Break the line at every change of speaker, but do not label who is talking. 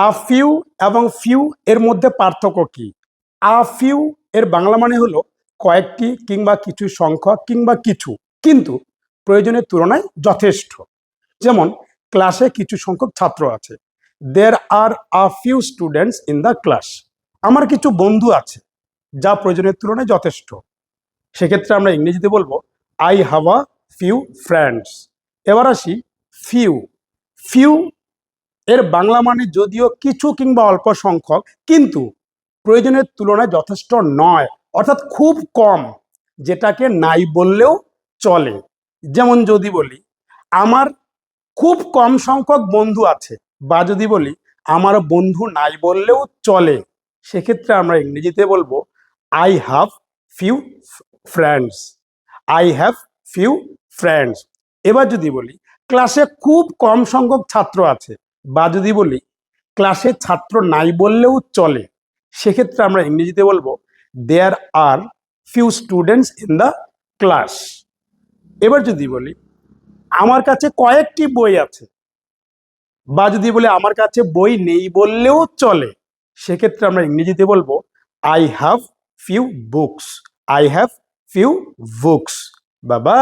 A few এবং few এর মধ্যে পার্থক্য কি? আ ফিউ এর বাংলা মানে হলো কয়েকটি কিংবা কিছু সংখ্যক কিংবা কিছু, কিন্তু প্রয়োজনের তুলনায় যথেষ্ট। যেমন ক্লাসে কিছু সংখ্যক ছাত্র আছে। There are a few students in the class. আমার কিছু বন্ধু আছে, যা প্রয়োজনের তুলনায় যথেষ্ট। সেক্ষেত্রে আমরা ইংরেজিতে বলবো I have a few friends. এবার আসি ফিউ। ফিউ এর বাংলা মানে যদিও কিছু কিংবা অল্প সংখ্যক, কিন্তু প্রয়োজনের তুলনায় যথেষ্ট নয়, অর্থাৎ খুব কম, যেটাকে নাই বললেও চলে। যেমন যদি বলি আমার খুব কম সংখ্যক বন্ধু আছে, বা যদি বলি আমার বন্ধু নাই বললেও চলে, সেক্ষেত্রে আমরা ইংরেজিতে বলবো I have few friends. I have few friends. এবার যদি বলি ক্লাসে খুব কম সংখ্যক ছাত্র আছে, বা যদি বলি ক্লাসে ছাত্র নাই বললেও চলে, সেক্ষেত্রে আমরা ইংরেজিতে বলবো there are few students in the class. এবার যদি বলি আমার কাছে কয়েকটি বই আছে, বা যদি বলি আমার কাছে বই নেই বললেও চলে, সেক্ষেত্রে আমরা ইংরেজিতে বলবো I have few books. I have few books. বাবা।